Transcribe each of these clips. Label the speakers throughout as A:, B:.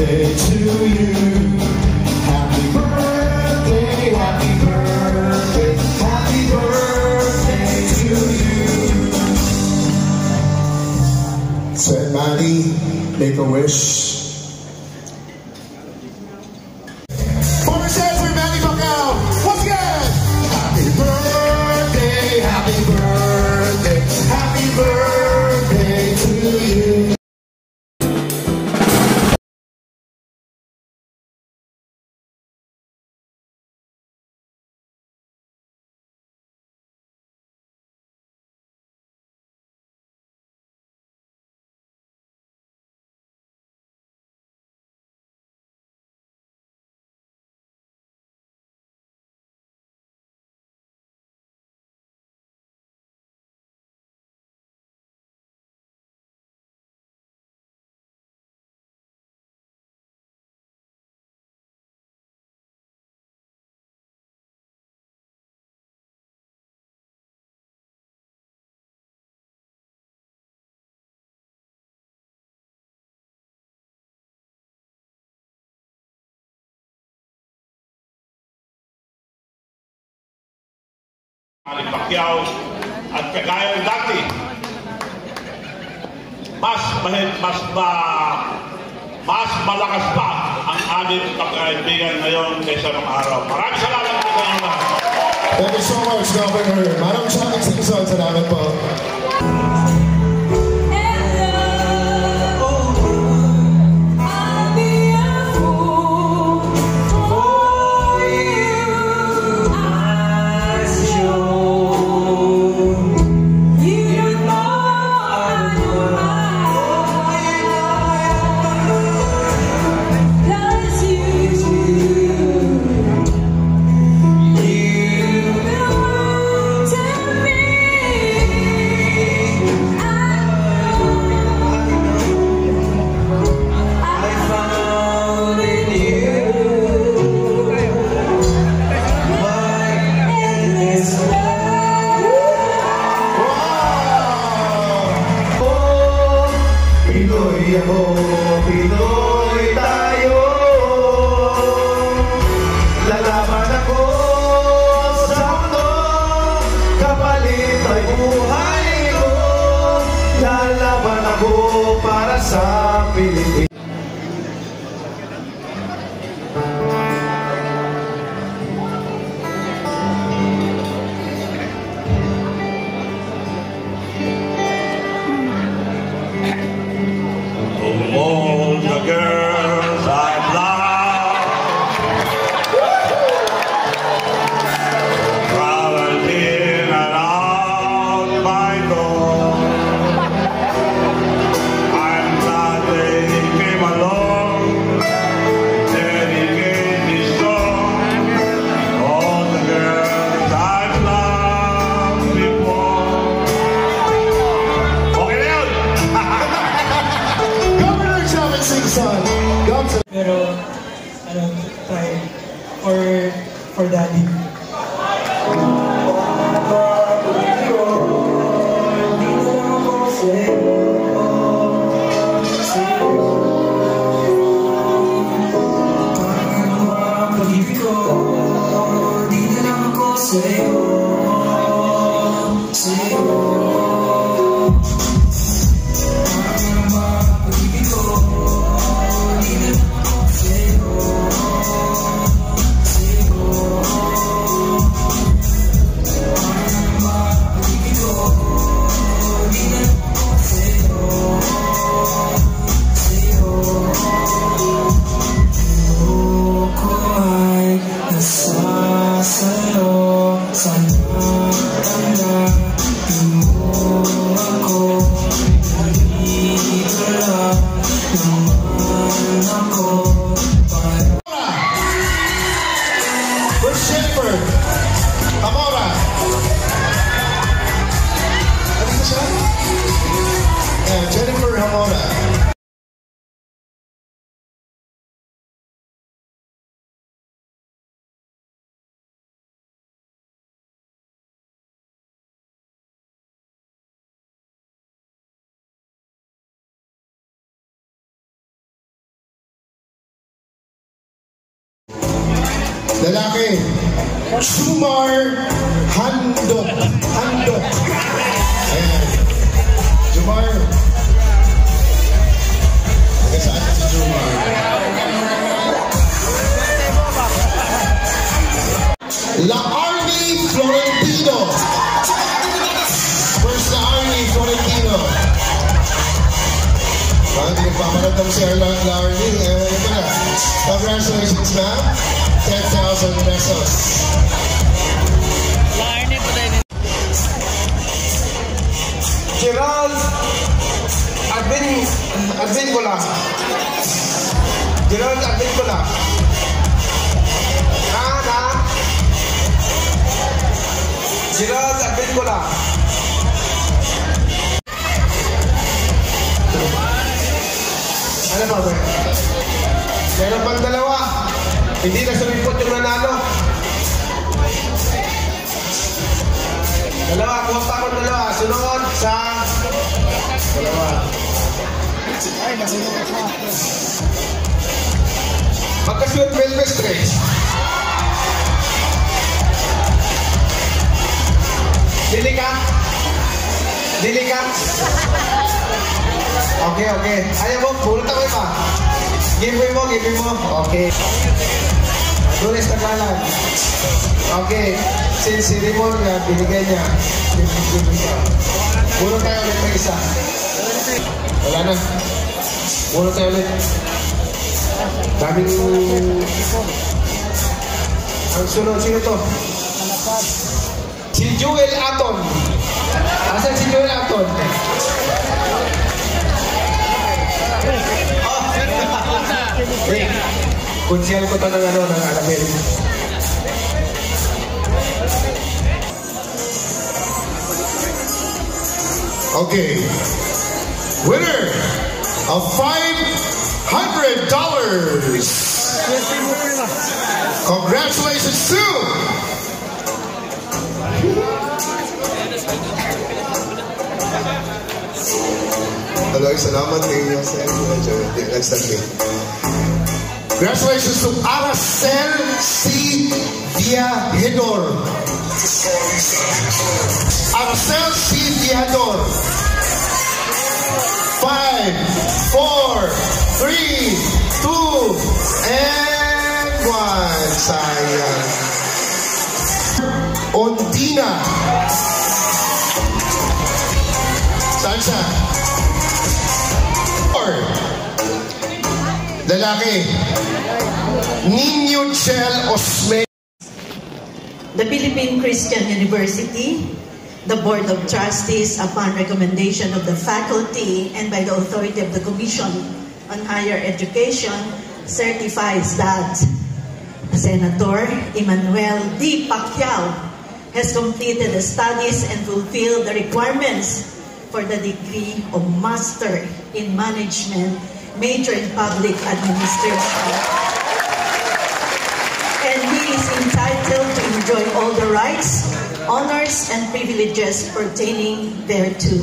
A: birthday to you. Happy birthday, happy birthday, happy birthday to you. Said Maddie, make a wish.
B: Manny Pacquiao at kagaya ng dati, mas malakas pa ang aming pagkaibigan ngayon kaysa mga araw. Maraming salamat po sa inyo lahat.
A: Thank you so much, Governor. Madam Channing Singson, salamat po.
C: Pinoy tayo, lalaban ako sa mundo, kapalit ay buhay ko, lalaban ako para sa Pilipinas.
B: All the girls I've loved, traveled in and out my door. I'm glad they came along, dedicate this song. All the girls I've loved before. Okay na yun!
D: Pero, try for daddy.
A: Lalaki, Jumar Handok. Ayan. Jumar. Saan si Jumar? La Arnie Florentino. First La Arnie Florentino. Bakit nagpapanat ng si La Arnie? Ito na. Congratulations, ma'am. 10,000 pesos.
E: La Arnie pa din.
C: Gerald Advincola. Gerald Advincola. Gerald Advincola. Ano ba, bro? Meron pang dalawa. Hindi na sumipot yung nanalo. Dalawa, kuha pa akong dalawa. Sunod sa dalawa. Ay, nasunod ako. Magkashoot Melvestre. Dili ka? Okay. Ayaw mo, bulot ako iba. Give mo. Okay. Dulis naglalag. Okay. Since si Rimon nga, binigay niya. Bulot tayo ulit ng isa. Wala na. Bulot tayo ulit. Daming... Ang sunod, sino to? Si Joel Aton. Asan si Joel Aton? Kunsiyal ko to ng Alamel.
A: Okay. Winner of $500. Congratulations to hello, salamat kayo sa next time. Congratulations to Aracel C. Viajador. Aracel C. Viajador. 5, 4, 3, 2, and 1. Sayang. Ondina. Saan siya? Lalaki, Nino Chel Osme.
F: The Philippine Christian University, the Board of Trustees, upon recommendation of the faculty and by the authority of the Commission on Higher Education, certifies that Senator Emmanuel D. Pacquiao has completed the studies and fulfilled the requirements for the degree of Master in Management, major in Public Administration. And he is entitled to enjoy all the rights, honors, and privileges pertaining thereto.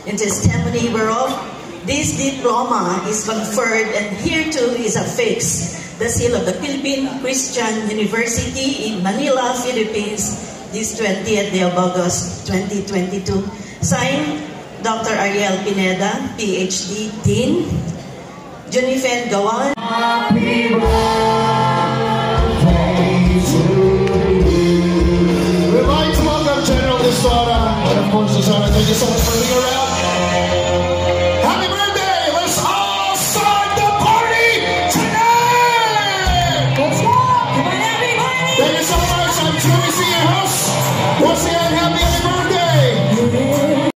F: In testimony whereof, this diploma is conferred and hereto is affixed the seal of the Philippine Christian University in Manila, Philippines, this 20th day of August 2022. Signed, Dr. Ariel Pineda, PhD, Dean. Junifen Gawan.
A: Happy birthday to you. We'd like to welcome General Estrada and of course, Susana. Thank you so much for